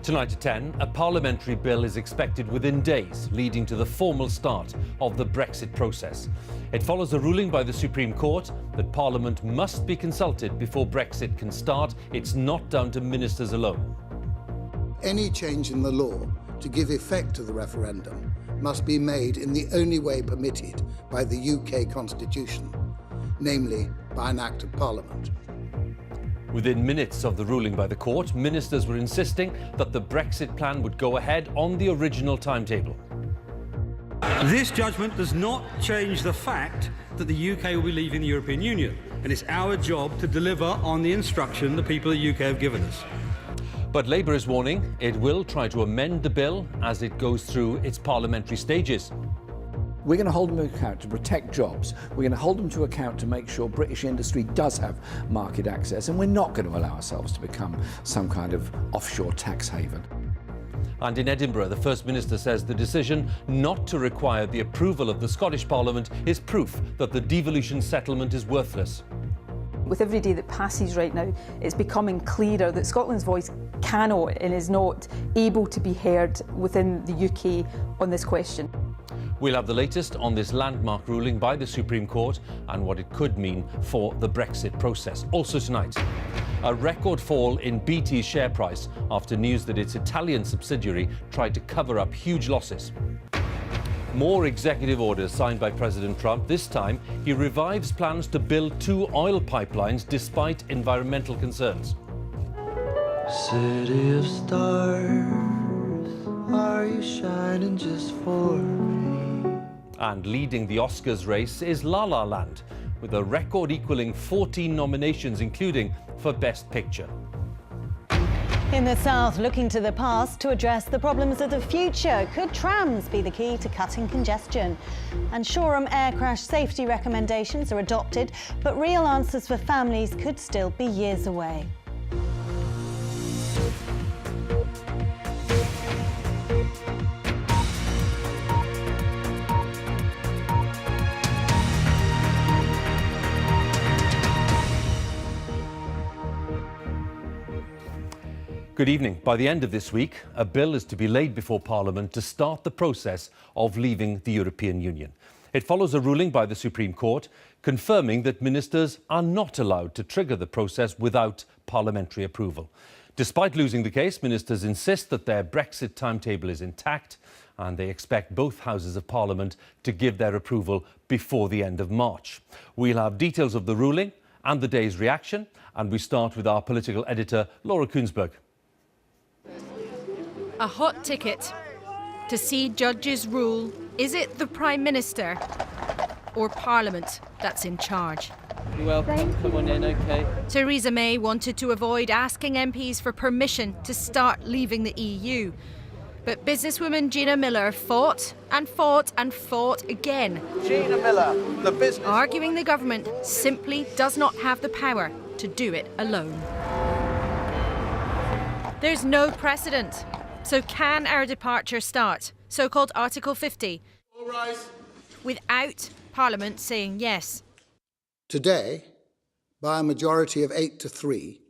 Tonight at 10, a parliamentary bill is expected within days, leading to the formal start of the Brexit process. It follows a ruling by the Supreme Court that Parliament must be consulted before Brexit can start. It's not down to ministers alone. Any change in the law to give effect to the referendum must be made in the only way permitted by the UK Constitution, namely by an Act of Parliament. Within minutes of the ruling by the court, ministers were insisting that the Brexit plan would go ahead on the original timetable. This judgment does not change the fact that the UK will be leaving the European Union, and it's our job to deliver on the instruction the people of the UK have given us. But Labour is warning it will try to amend the bill as it goes through its parliamentary stages. We're going to hold them to account to protect jobs. We're going to hold them to account to make sure British industry does have market access, and we're not going to allow ourselves to become some kind of offshore tax haven. And in Edinburgh, the First Minister says the decision not to require the approval of the Scottish Parliament is proof that the devolution settlement is worthless. With every day that passes right now, it's becoming clearer that Scotland's voice cannot and is not able to be heard within the UK on this question. We'll have the latest on this landmark ruling by the Supreme Court and what it could mean for the Brexit process. Also tonight, a record fall in BT's share price after news that its Italian subsidiary tried to cover up huge losses. More executive orders signed by President Trump. This time, he revives plans to build 2 oil pipelines despite environmental concerns. City of stars, are you shining just for me? And leading the Oscars race is La La Land, with a record equaling 14 nominations, including for Best Picture. In the south, looking to the past to address the problems of the future. Could trams be the key to cutting congestion? And Shoreham air crash safety recommendations are adopted, but real answers for families could still be years away. Good evening. By the end of this week, a bill is to be laid before Parliament to start the process of leaving the European Union. It follows a ruling by the Supreme Court confirming that ministers are not allowed to trigger the process without parliamentary approval. Despite losing the case, ministers insist that their Brexit timetable is intact and they expect both Houses of Parliament to give their approval before the end of March. We'll have details of the ruling and the day's reaction, and we start with our political editor, Laura Kuenssberg. A hot ticket to see judges rule. Is it the Prime Minister or Parliament that's in charge? You're welcome. Come on in, OK. Theresa May wanted to avoid asking MPs for permission to start leaving the EU. But businesswoman Gina Miller fought and fought and fought again. Gina Miller, the business... arguing the government simply does not have the power to do it alone. There's no precedent. So can our departure start, so-called Article 50, All rise. without Parliament saying yes? Today, by a majority of 8 to 3,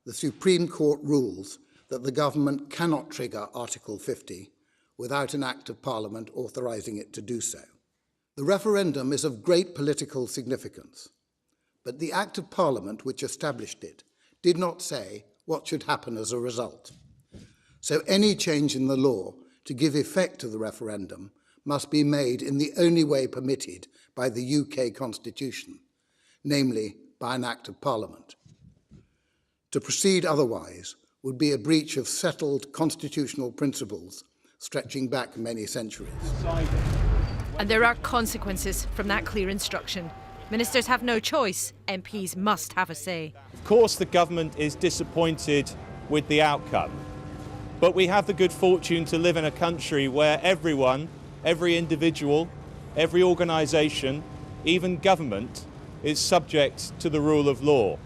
the Supreme Court rules that the government cannot trigger Article 50 without an Act of Parliament authorising it to do so. The referendum is of great political significance, but the Act of Parliament which established it did not say what should happen as a result. So any change in the law to give effect to the referendum must be made in the only way permitted by the UK Constitution, namely by an Act of Parliament. To proceed otherwise would be a breach of settled constitutional principles stretching back many centuries. And there are consequences from that clear instruction. Ministers have no choice. MPs must have a say. Of course, the government is disappointed with the outcome. But we have the good fortune to live in a country where everyone, every individual, every organisation, even government, is subject to the rule of law.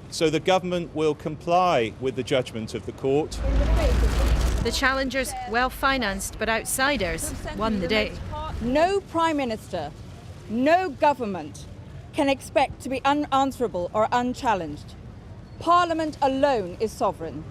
So the government will comply with the judgment of the court. The challengers, well-financed but outsiders, won the day. No Prime Minister, no government can expect to be unanswerable or unchallenged. Parliament alone is sovereign.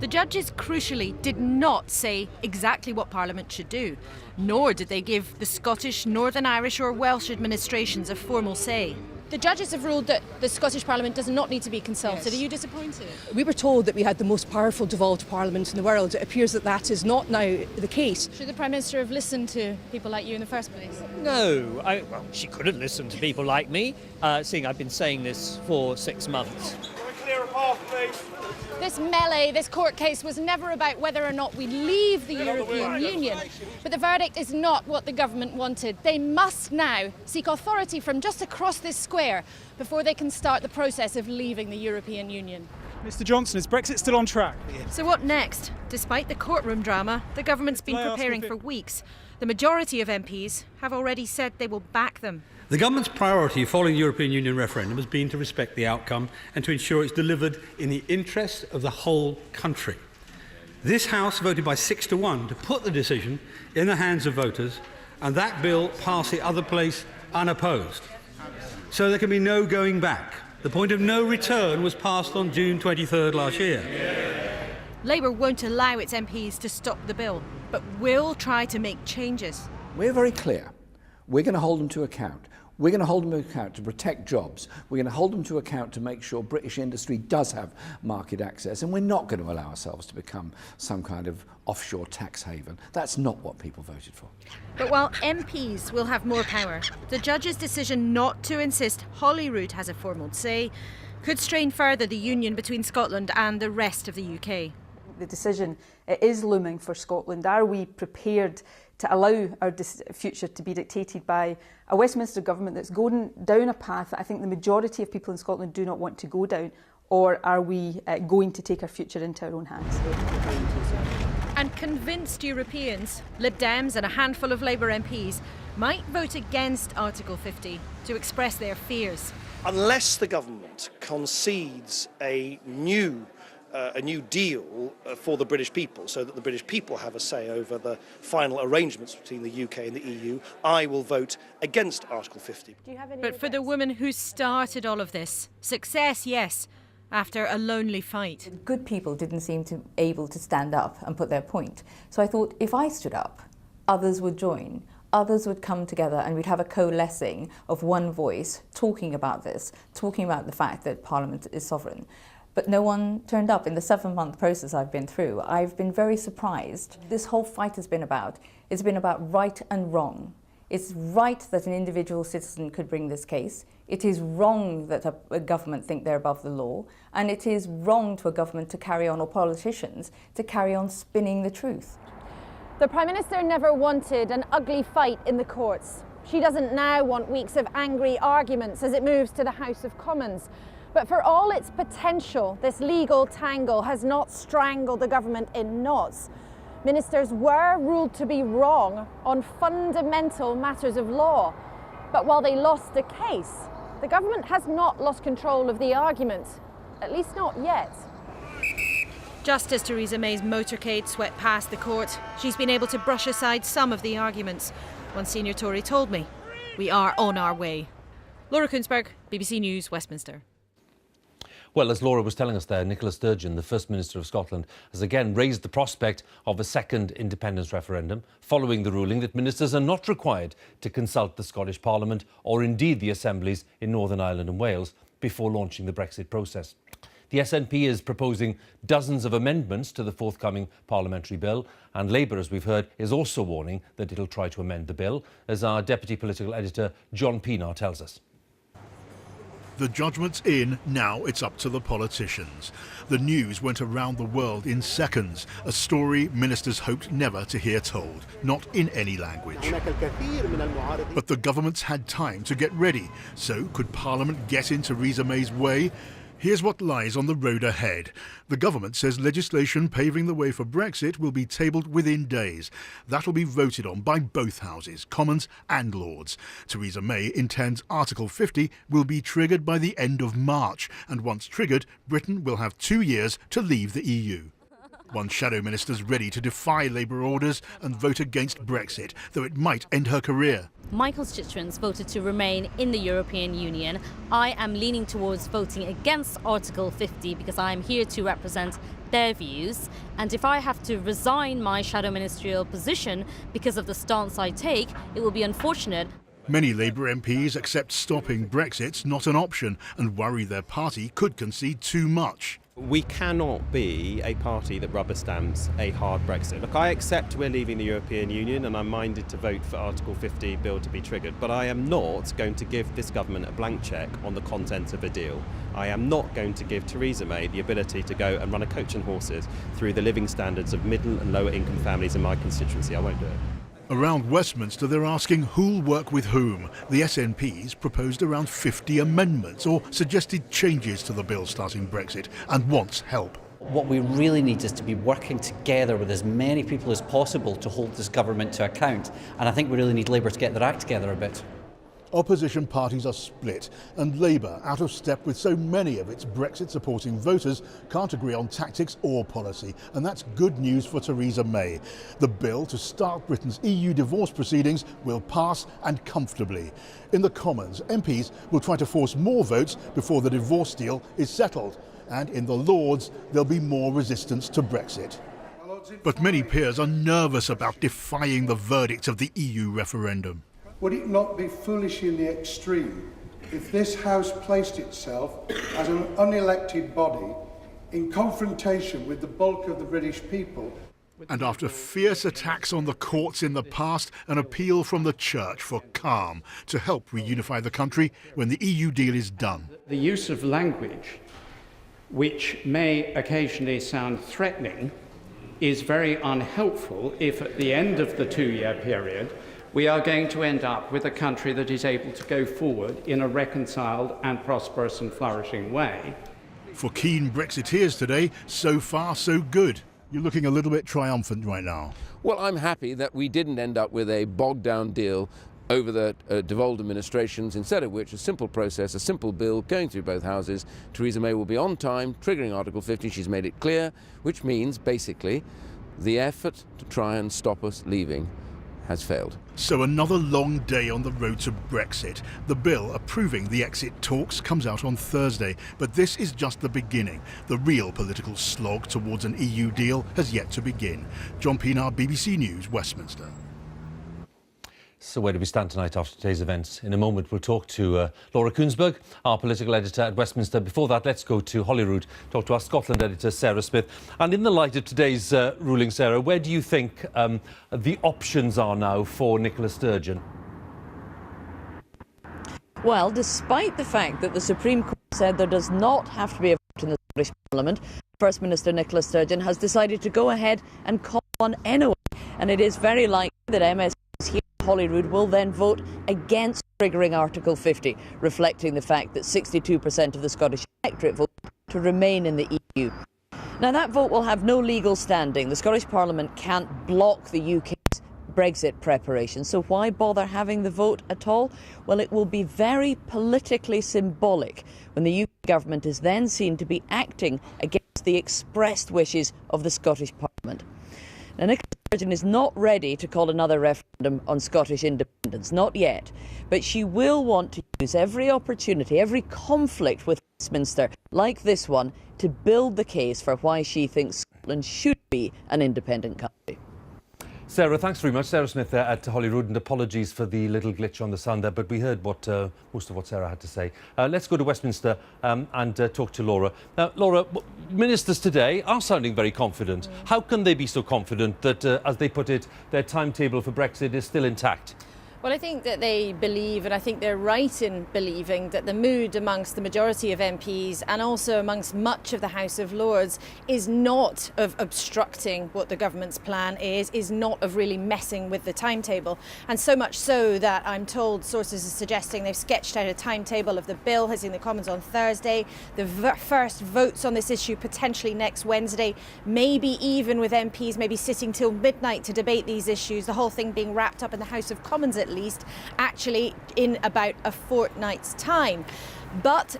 The judges, crucially, did not say exactly what Parliament should do, nor did they give the Scottish, Northern Irish or Welsh administrations a formal say. The judges have ruled that the Scottish Parliament does not need to be consulted. Yes. Are you disappointed? We were told that we had the most powerful devolved parliament in the world. It appears that that is not now the case. Should the Prime Minister have listened to people like you in the first place? No, well, she couldn't listen to people like me, seeing I've been saying this for 6 months. Clear a path, please. This melee, this court case was never about whether or not we leave the European Union. But the verdict is not what the government wanted. They must now seek authority from just across this square before they can start the process of leaving the European Union. Mr Johnson, is Brexit still on track? So what next? Despite the courtroom drama, the government's been preparing for weeks. The majority of MPs have already said they will back them. The government's priority following the European Union referendum has been to respect the outcome and to ensure it's delivered in the interest of the whole country. This House voted by 6-1 to put the decision in the hands of voters, and that bill passed the other place unopposed. So there can be no going back. The point of no return was passed on June 23rd last year. Labour won't allow its MPs to stop the bill, but will try to make changes. We're very clear. We're going to hold them to account. We're going to hold them to account to protect jobs. We're going to hold them to account to make sure British industry does have market access. And we're not going to allow ourselves to become some kind of offshore tax haven. That's not what people voted for. But while MPs will have more power, the judge's decision not to insist Holyrood has a formal say could strain further the union between Scotland and the rest of the UK. The decision is looming for Scotland. Are we prepared to allow our future to be dictated by a Westminster government that's going down a path that I think the majority of people in Scotland do not want to go down, or are we going to take our future into our own hands? And convinced Europeans, Lib Dems and a handful of Labour MPs might vote against Article 50 to express their fears. Unless the government concedes a new deal for the British people, so that the British people have a say over the final arrangements between the UK and the EU, I will vote against Article 50. But for the woman who started all of this, success, yes, after a lonely fight. Good people didn't seem to able to stand up and put their point. So I thought if I stood up, others would join. Others would come together and we'd have a coalescing of one voice talking about this, talking about the fact that Parliament is sovereign. But no one turned up in the 7-month process I've been through. I've been very surprised. This whole fight has been about, it's been about right and wrong. It's right that an individual citizen could bring this case. It is wrong that a government think they're above the law. And it is wrong to a government to carry on, or politicians, to carry on spinning the truth. The Prime Minister never wanted an ugly fight in the courts. She doesn't now want weeks of angry arguments as it moves to the House of Commons. But for all its potential, this legal tangle has not strangled the government in knots. Ministers were ruled to be wrong on fundamental matters of law. But while they lost the case, the government has not lost control of the argument, at least not yet. Just as Theresa May's motorcade swept past the court, she's been able to brush aside some of the arguments. One senior Tory told me, "We are on our way." Laura Kunsberg, BBC News, Westminster. Well, as Laura was telling us there, Nicola Sturgeon, the First Minister of Scotland, has again raised the prospect of a second independence referendum following the ruling that ministers are not required to consult the Scottish Parliament or indeed the assemblies in Northern Ireland and Wales before launching the Brexit process. The SNP is proposing dozens of amendments to the forthcoming parliamentary bill, and Labour, as we've heard, is also warning that it'll try to amend the bill, as our Deputy Political Editor John Pienaar tells us. The judgment's in, now it's up to the politicians. The news went around the world in seconds, a story ministers hoped never to hear told, not in any language. But the government's had time to get ready, so could Parliament get in Theresa May's way? Here's what lies on the road ahead. The government says legislation paving the way for Brexit will be tabled within days. That'll be voted on by both houses, Commons and Lords. Theresa May intends Article 50 will be triggered by the end of March, and once triggered, Britain will have 2 years to leave the EU. One shadow minister's ready to defy Labour orders and vote against Brexit, though it might end her career. My constituents voted to remain in the European Union. I am leaning towards voting against Article 50 because I am here to represent their views. And if I have to resign my shadow ministerial position because of the stance I take, it will be unfortunate. Many Labour MPs accept stopping Brexit's not an option and worry their party could concede too much. We cannot be a party that rubber stamps a hard Brexit. Look, I accept we're leaving the European Union and I'm minded to vote for Article 50 bill to be triggered, but I am not going to give this government a blank cheque on the content of a deal. I am not going to give Theresa May the ability to go and run a coach and horses through the living standards of middle and lower income families in my constituency. I won't do it. Around Westminster, they're asking who'll work with whom. The SNPs proposed around 50 amendments or suggested changes to the bill starting Brexit and wants help. What we really need is to be working together with as many people as possible to hold this government to account. And I think we really need Labour to get their act together a bit. Opposition parties are split, and Labour, out of step with so many of its Brexit-supporting voters, can't agree on tactics or policy, and that's good news for Theresa May. The bill to start Britain's EU divorce proceedings will pass, and comfortably. In the Commons, MPs will try to force more votes before the divorce deal is settled, and in the Lords there'll be more resistance to Brexit. But many peers are nervous about defying the verdict of the EU referendum. Would it not be foolish in the extreme if this House placed itself as an unelected body in confrontation with the bulk of the British people? And after fierce attacks on the courts in the past, an appeal from the Church for calm to help reunify the country when the EU deal is done. The use of language, which may occasionally sound threatening, is very unhelpful if at the end of the 2-year period we are going to end up with a country that is able to go forward in a reconciled and prosperous and flourishing way. For keen Brexiteers today, so far so good. You're looking a little bit triumphant right now. Well, I'm happy that we didn't end up with a bogged-down deal over the devolved administrations, instead of which a simple process, a simple bill going through both houses. Theresa May will be on time, triggering Article 50, she's made it clear, which means basically the effort to try and stop us leaving has failed. So another long day on the road to Brexit. The bill approving the exit talks comes out on Thursday, but this is just the beginning. The real political slog towards an EU deal has yet to begin. John Pienaar, BBC News, Westminster. So where do we stand tonight after today's events? In a moment, we'll talk to Laura Kuenssberg, our political editor at Westminster. Before that, let's go to Holyrood, talk to our Scotland editor, Sarah Smith. And in the light of today's ruling, Sarah, where do you think the options are now for Nicola Sturgeon? Well, despite the fact that the Supreme Court said there does not have to be a vote in the Scottish Parliament, First Minister Nicola Sturgeon has decided to go ahead and call one anyway. And it is very likely that MSPs here at Holyrood will then vote against triggering Article 50, reflecting the fact that 62% of the Scottish electorate voted to remain in the EU. Now, that vote will have no legal standing. The Scottish Parliament can't block the UK's Brexit preparations, so why bother having the vote at all? Well, it will be very politically symbolic when the UK government is then seen to be acting against the expressed wishes of the Scottish Parliament. Now, Nicola Sturgeon is not ready to call another referendum on Scottish independence, not yet, but she will want to use every opportunity, every conflict with Westminster, like this one, to build the case for why she thinks Scotland should be an independent country. Sarah, thanks very much. Sarah Smith there at Holyrood, and apologies for the little glitch on the sound there, but we heard what most of what Sarah had to say. Let's go to Westminster and talk to Laura. Now, Laura, ministers today are sounding very confident. How can they be so confident that, as they put it, their timetable for Brexit is still intact? Well, I think that they believe, and I think they're right in believing, that the mood amongst the majority of MPs and also amongst much of the House of Lords is not of obstructing what the government's plan is not of really messing with the timetable. And so much so that I'm told sources are suggesting they've sketched out a timetable of the bill hitting the Commons on Thursday, the first votes on this issue potentially next Wednesday, maybe even with MPs maybe sitting till midnight to debate these issues, the whole thing being wrapped up in the House of Commons at least, actually in about a fortnight's time. But,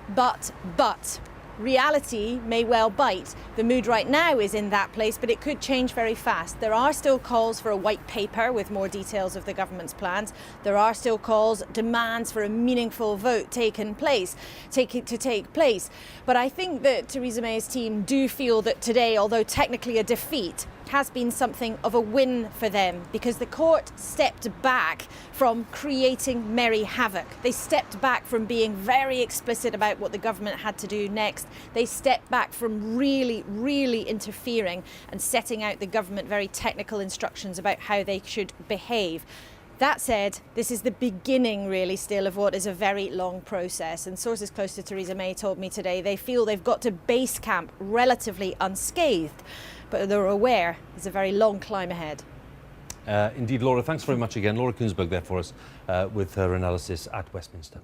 reality may well bite. The mood right now is in that place, but it could change very fast. There are still calls for a white paper with more details of the government's plans. There are still calls, demands for a meaningful vote to take place. But I think that Theresa May's team do feel that today, although technically a defeat, has been something of a win for them, because the court stepped back from creating merry havoc. They stepped back from being very explicit about what the government had to do next. They stepped back from really interfering and setting out the government very technical instructions about how they should behave. That said, this is the beginning really still of what is a very long process, and sources close to Theresa May told me today they feel they've got to base camp relatively unscathed, but they're aware there's a very long climb ahead. Indeed, Laura, thanks very much again. Laura Kuenssberg there for us with her analysis at Westminster.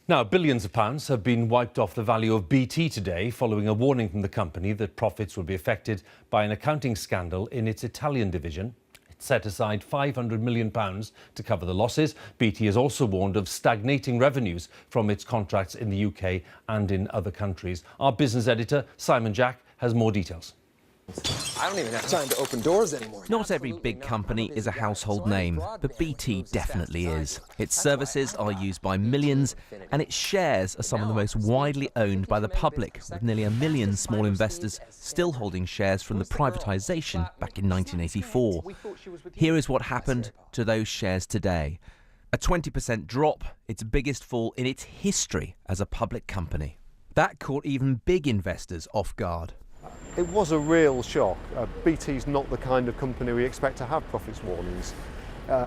Now, billions of pounds have been wiped off the value of BT today following a warning from the company that profits will be affected by an accounting scandal in its Italian division. It set aside £500 million to cover the losses. BT has also warned of stagnating revenues from its contracts in the UK and in other countries. Our business editor, Simon Jack, has more details. I don't even have time to open doors anymore. Not every big company is a household name, but BT definitely is. Its services are used by millions, and its shares are some of the most widely owned by the public, with nearly 1 million small investors still holding shares from the privatisation back in 1984. Here is what happened to those shares today. A 20% drop, its biggest fall in its history as a public company. That caught even big investors off guard. It was a real shock. BT's not the kind of company we expect to have profits warnings.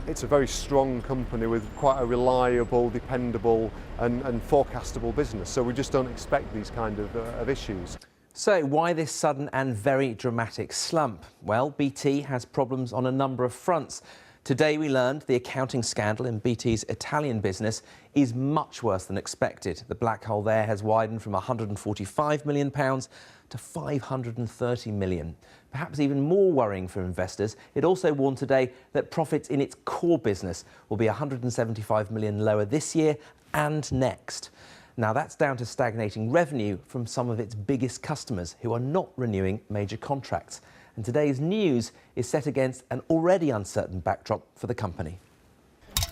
It's a very strong company with quite a reliable, dependable and forecastable business, so we just don't expect these kind of issues. So why this sudden and very dramatic slump? Well, BT has problems on a number of fronts. Today we learned the accounting scandal in BT's Italian business is much worse than expected. The black hole there has widened from £145 million to £530 million. Perhaps even more worrying for investors, it also warned today that profits in its core business will be £175 million lower this year and next. Now that's down to stagnating revenue from some of its biggest customers who are not renewing major contracts. And today's news is set against an already uncertain backdrop for the company.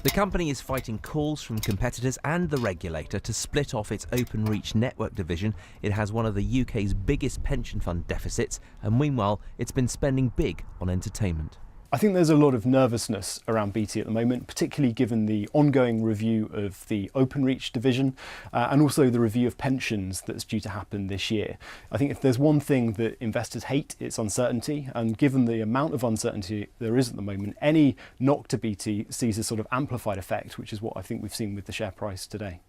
The company is fighting calls from competitors and the regulator to split off its Openreach network division. It has one of the UK's biggest pension fund deficits, and meanwhile, it's been spending big on entertainment. I think there's a lot of nervousness around BT at the moment, particularly given the ongoing review of the Openreach division and also the review of pensions that's due to happen this year. I think if there's one thing that investors hate, it's uncertainty, and given the amount of uncertainty there is at the moment, any knock to BT sees a sort of amplified effect, which is what I think we've seen with the share price today.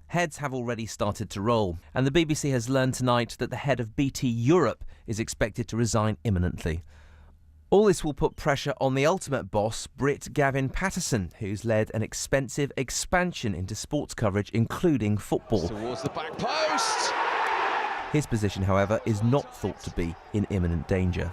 Heads have already started to roll, and the BBC has learned tonight that the head of BT Europe is expected to resign imminently. All this will put pressure on the ultimate boss, Brit Gavin Patterson, who's led an expensive expansion into sports coverage, including football. Towards the back post. His position, however, is not thought to be in imminent danger.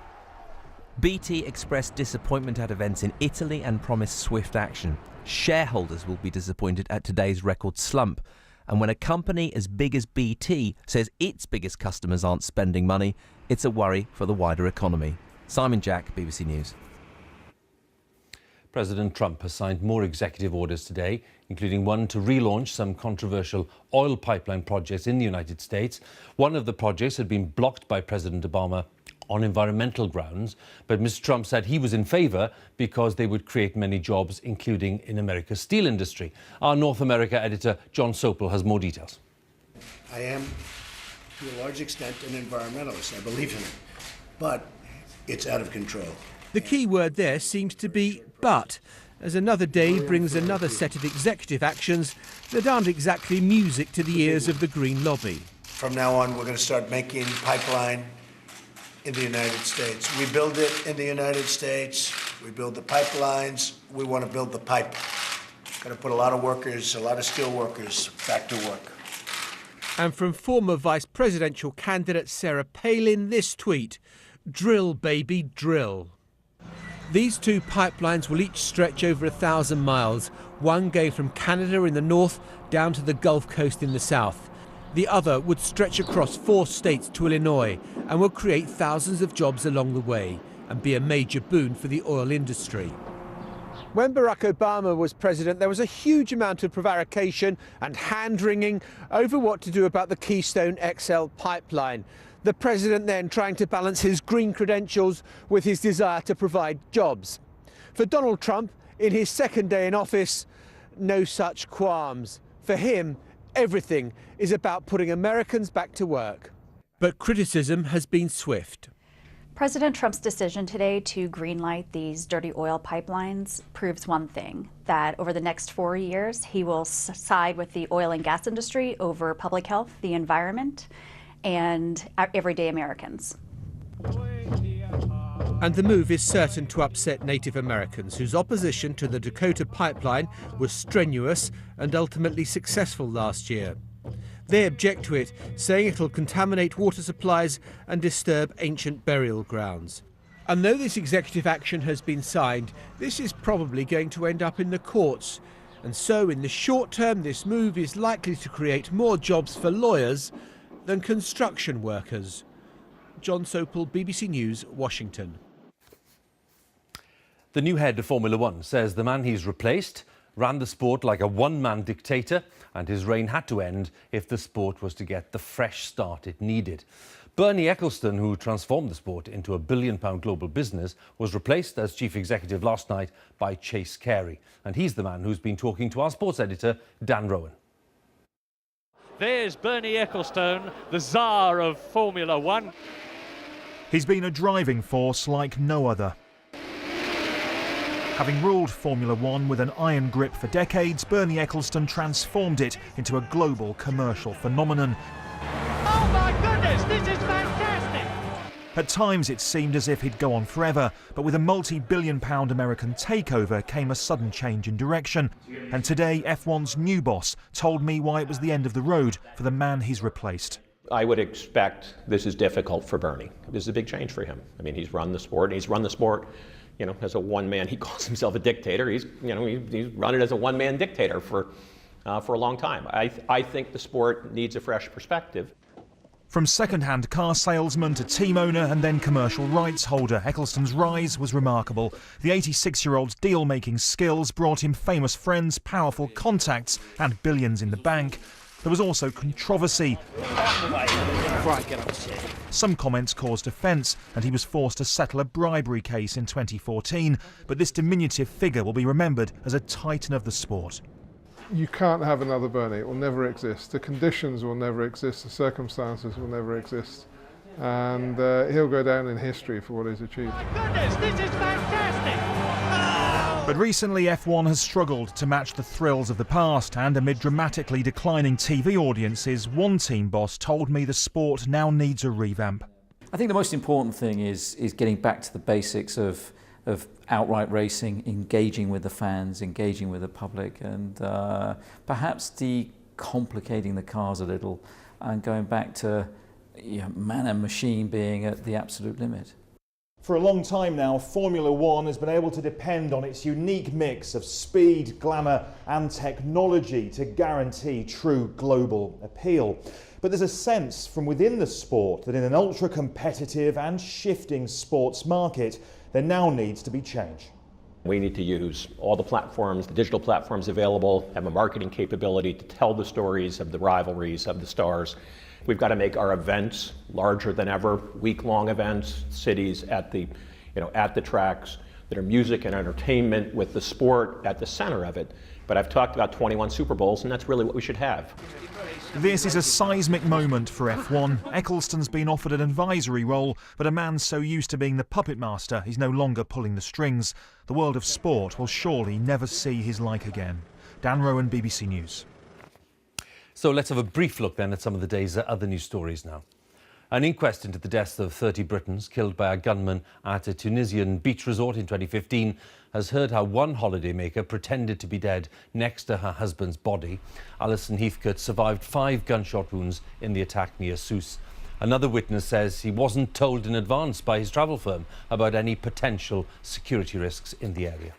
BT expressed disappointment at events in Italy and promised swift action. Shareholders will be disappointed at today's record slump. And when a company as big as BT says its biggest customers aren't spending money, it's a worry for the wider economy. Simon Jack, BBC News. President Trump has signed more executive orders today, including one to relaunch some controversial oil pipeline projects in the United States. One of the projects had been blocked by President Obama on environmental grounds, but Mr. Trump said he was in favour because they would create many jobs, including in America's steel industry. Our North America editor, John Sopel, has more details. I am, to a large extent, an environmentalist. I believe in it. But it's out of control. The key word there seems to be but, as another day brings another set of executive actions that aren't exactly music to the ears of the Green Lobby. From now on, we're going to start making pipeline in the United States. We build it in the United States. We build the pipelines. We want to build the pipe. Going to put a lot of workers, a lot of steel workers back to work. And from former vice presidential candidate Sarah Palin, this tweet: "Drill, baby, drill." These two pipelines will each stretch over 1,000 miles, one going from Canada in the north down to the Gulf Coast in the south. The other would stretch across 4 states to Illinois and will create thousands of jobs along the way and be a major boon for the oil industry. When Barack Obama was president, there was a huge amount of prevarication and hand-wringing over what to do about the Keystone XL pipeline. The president then trying to balance his green credentials with his desire to provide jobs. For Donald Trump, in his second day in office, no such qualms. For him, everything is about putting Americans back to work. But criticism has been swift. President Trump's decision today to greenlight these dirty oil pipelines proves one thing, that over the next 4 years, he will side with the oil and gas industry over public health, the environment, and everyday Americans. And the move is certain to upset Native Americans, whose opposition to the Dakota pipeline was strenuous and ultimately successful last year. They object to it, saying it'll contaminate water supplies and disturb ancient burial grounds. And though this executive action has been signed, this is probably going to end up in the courts. And so in the short term, this move is likely to create more jobs for lawyers than construction workers. John Sopel, BBC News, Washington. The new head of Formula One says the man he's replaced ran the sport like a one-man dictator, and his reign had to end if the sport was to get the fresh start it needed. Bernie Ecclestone, who transformed the sport into a billion-pound global business, was replaced as chief executive last night by Chase Carey. And he's the man who's been talking to our sports editor, Dan Rowan. There's Bernie Ecclestone, the czar of Formula One. He's been a driving force like no other. Having ruled Formula One with an iron grip for decades, Bernie Ecclestone transformed it into a global commercial phenomenon. Oh my goodness, this is fantastic! At times it seemed as if he'd go on forever, but with a multi-billion-pound American takeover came a sudden change in direction. And today, F1's new boss told me why it was the end of the road for the man he's replaced. I would expect this is difficult for Bernie. This is a big change for him. I mean, he's run the sport, as a one-man. He calls himself a dictator. He's run it as a one-man dictator for a long time. I think the sport needs a fresh perspective. From second-hand car salesman to team owner and then commercial rights holder, Ecclestone's rise was remarkable. The 86-year-old's deal-making skills brought him famous friends, powerful contacts and billions in the bank. There was also controversy. Some comments caused offence, and he was forced to settle a bribery case in 2014. But this diminutive figure will be remembered as a titan of the sport. You can't have another Bernie. It will never exist. The conditions will never exist. The circumstances will never exist. And he'll go down in history for what he's achieved. My goodness, this is fantastic! But recently F1 has struggled to match the thrills of the past, and amid dramatically declining TV audiences, one team boss told me the sport now needs a revamp. I think the most important thing is getting back to the basics of outright racing, engaging with the fans, engaging with the public, and perhaps decomplicating the cars a little and going back to man and machine being at the absolute limit. For a long time now, Formula One has been able to depend on its unique mix of speed, glamour and technology to guarantee true global appeal. But there's a sense from within the sport that in an ultra-competitive and shifting sports market, there now needs to be change. We need to use all the platforms, the digital platforms available, have a marketing capability to tell the stories of the rivalries of the stars. We've got to make our events larger than ever, week-long events, cities at the tracks that are music and entertainment with the sport at the center of it. But I've talked about 21 Super Bowls, and that's really what we should have. This is a seismic moment for F1. Ecclestone's been offered an advisory role, but a man so used to being the puppet master, he's no longer pulling the strings. The world of sport will surely never see his like again. Dan Rowan, BBC News. So let's have a brief look then at some of the day's other news stories now. An inquest into the deaths of 30 Britons killed by a gunman at a Tunisian beach resort in 2015 has heard how one holidaymaker pretended to be dead next to her husband's body. Alison Heathcote survived 5 gunshot wounds in the attack near Sousse. Another witness says he wasn't told in advance by his travel firm about any potential security risks in the area.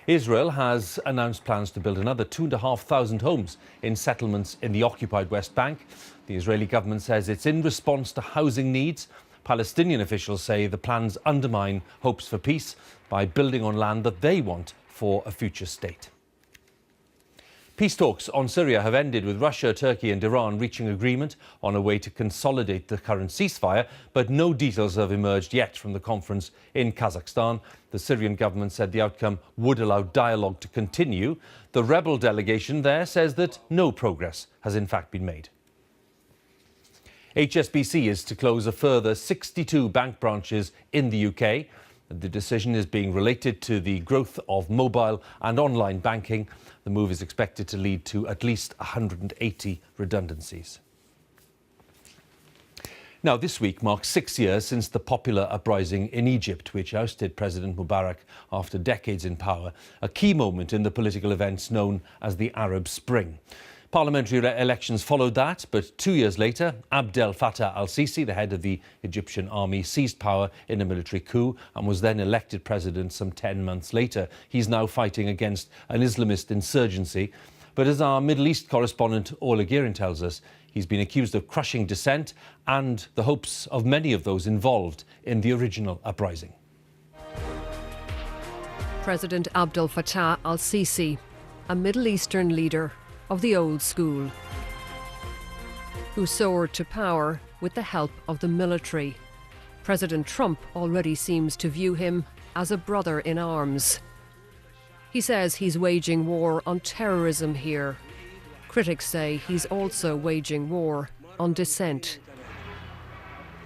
Israel has announced plans to build another 2,500 homes in settlements in the occupied West Bank. The Israeli government says it's in response to housing needs. Palestinian officials say the plans undermine hopes for peace by building on land that they want for a future state. Peace talks on Syria have ended with Russia, Turkey and Iran reaching agreement on a way to consolidate the current ceasefire, but no details have emerged yet from the conference in Kazakhstan. The Syrian government said the outcome would allow dialogue to continue. The rebel delegation there says that no progress has in fact been made. HSBC is to close a further 62 bank branches in the UK. The decision is being related to the growth of mobile and online banking. The move is expected to lead to at least 180 redundancies. Now, this week marks 6 years since the popular uprising in Egypt, which ousted President Mubarak after decades in power, a key moment in the political events known as the Arab Spring. Parliamentary elections followed that, but 2 years later, Abdel Fattah al-Sisi, the head of the Egyptian army, seized power in a military coup and was then elected president some 10 months later. He's now fighting against an Islamist insurgency. But as our Middle East correspondent Orla Guerin tells us, he's been accused of crushing dissent and the hopes of many of those involved in the original uprising. President Abdel Fattah al-Sisi, a Middle Eastern leader of the old school, who soared to power with the help of the military. President Trump already seems to view him as a brother in arms. He says he's waging war on terrorism here. Critics say he's also waging war on dissent.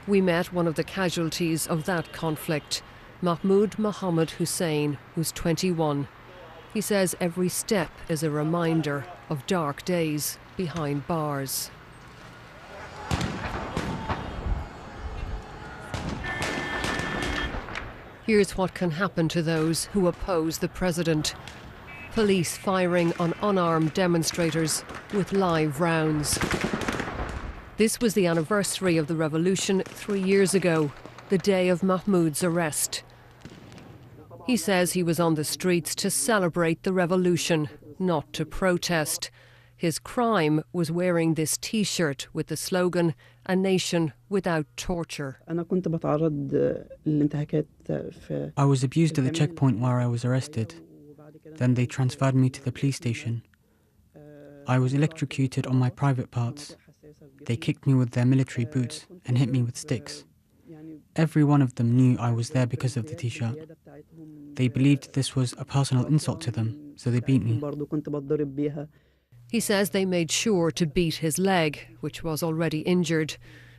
We met one of the casualties of that conflict, Mahmoud Mohammed Hussein, who's 21. He says every step is a reminder of dark days behind bars. Here's what can happen to those who oppose the president. Police firing on unarmed demonstrators with live rounds. This was the anniversary of the revolution 3 years ago, the day of Mahmoud's arrest. He says he was on the streets to celebrate the revolution, not to protest. His crime was wearing this T-shirt with the slogan, "A nation without torture." I was abused at the checkpoint where I was arrested. Then they transferred me to the police station. I was electrocuted on my private parts. They kicked me with their military boots and hit me with sticks. Every one of them knew I was there because of the T-shirt. They believed this was a personal insult to them, so they beat me. He says they made sure to beat his leg, which was already injured,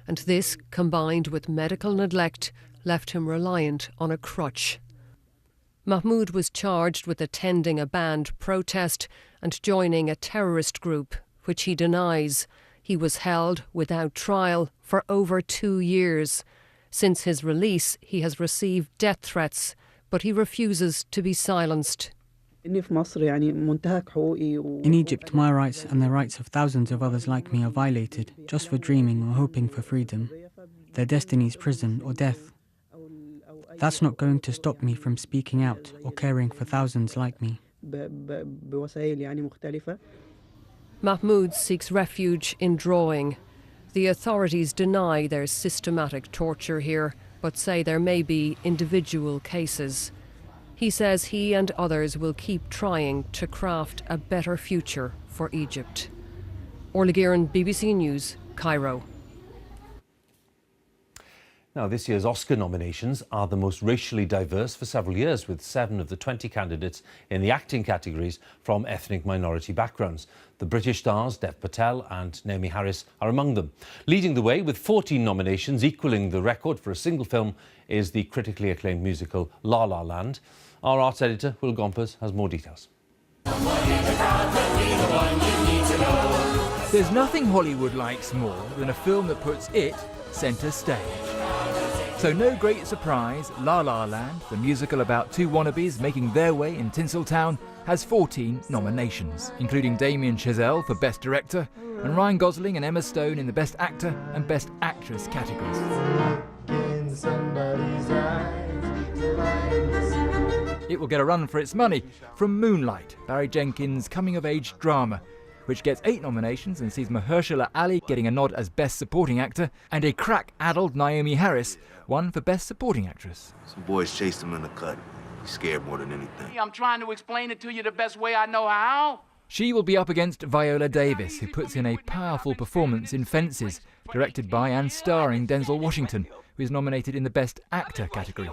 and this, combined with medical neglect, left him reliant on a crutch. Mahmoud was charged with attending a banned protest and joining a terrorist group, which he denies. He was held without trial for over 2 years. Since his release, he has received death threats, but he refuses to be silenced. In Egypt, my rights and the rights of thousands of others like me are violated just for dreaming or hoping for freedom. Their destiny is prison or death. That's not going to stop me from speaking out or caring for thousands like me. Mahmoud seeks refuge in Drawing. The authorities deny there's systematic torture here, but say there may be individual cases. He says he and others will keep trying to craft a better future for Egypt. Orla Guerin, BBC News, Cairo. Now, this year's Oscar nominations are the most racially diverse for several years, with 7 of the 20 candidates in the acting categories from ethnic minority backgrounds. The British stars Dev Patel and Naomi Harris are among them. Leading the way with 14 nominations, equalling the record for a single film, is the critically acclaimed musical La La Land. Our arts editor, Will Gompers, has more details. There's nothing Hollywood likes more than a film that puts it centre stage. So no great surprise, La La Land, the musical about 2 wannabes making their way in Tinseltown, has 14 nominations, including Damien Chazelle for Best Director and Ryan Gosling and Emma Stone in the Best Actor and Best Actress categories. it will get a run for its money from Moonlight, Barry Jenkins' coming-of-age drama, which gets 8 nominations and sees Mahershala Ali getting a nod as Best Supporting Actor, and a crack-addled Naomi Harris won for Best Supporting Actress. Some boys chased him in the cut. He's scared more than anything. I'm trying to explain it to you the best way I know how. She will be up against Viola Davis, who puts in a powerful performance in Fences, directed by and starring Denzel Washington, who is nominated in the Best Actor category.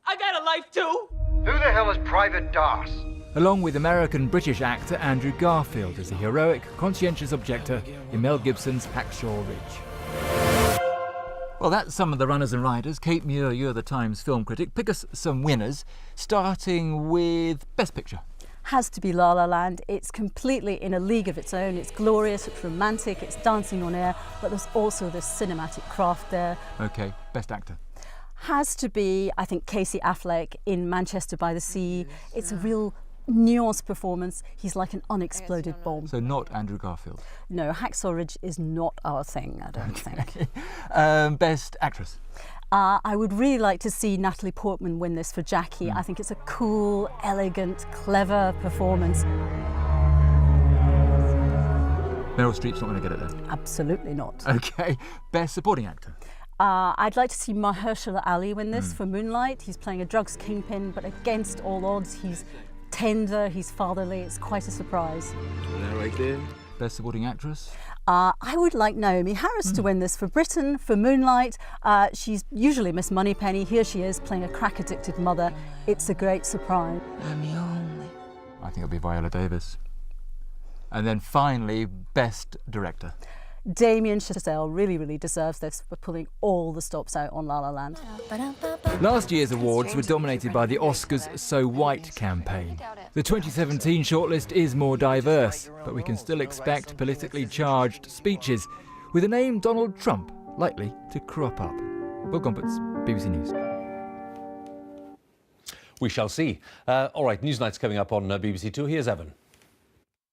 I got a life too. Who the hell is Private Doss? Along with American-British actor Andrew Garfield as the heroic, conscientious objector in Mel Gibson's Hacksaw Ridge. Well, that's some of the runners and riders. Kate Muir, you're the Times film critic. Pick us some winners, starting with Best Picture. Has to be La La Land. It's completely in a league of its own. It's glorious, it's romantic, it's dancing on air, but there's also this cinematic craft there. OK, Best Actor. Has to be, I think, Casey Affleck in Manchester by the Sea. It's a real nuanced performance. He's like an unexploded bomb. So not Andrew Garfield? No, Hacksaw Ridge is not our thing, I don't think. Best Actress? I would really like to see Natalie Portman win this for Jackie. I think it's a cool, elegant, clever performance. Meryl Streep's not going to get it then? Absolutely not. OK. Best Supporting Actor? I'd like to see Mahershala Ali win this for Moonlight. He's playing a drugs kingpin, but against all odds, he's tender, he's fatherly. It's quite a surprise. That right there. Best Supporting Actress? I would like Naomi Harris to win this for Britain, for Moonlight. She's usually Miss Moneypenny. Here she is playing a crack-addicted mother. It's a great surprise. I'm your only. I think it'll be Viola Davis. And then finally, Best Director. Damien Chazelle really deserves this for pulling all the stops out on La La Land. Last year's awards were dominated by the Oscars So White campaign. The 2017 shortlist is more diverse, but we can still expect politically charged speeches, with the name Donald Trump likely to crop up. Will Gompertz, BBC News. We shall see. All right, Newsnight's coming up on BBC Two. Here's Evan.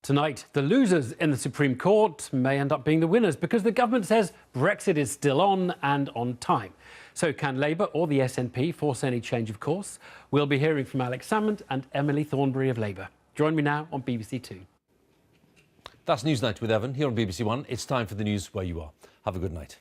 Tonight, the losers in the Supreme Court may end up being the winners because the government says Brexit is still on and on time. So can Labour or the SNP force any change of course? We'll be hearing from Alex Salmond and Emily Thornberry of Labour. Join me now on BBC Two. That's Newsnight with Evan here on BBC One. It's time for the news where you are. Have a good night.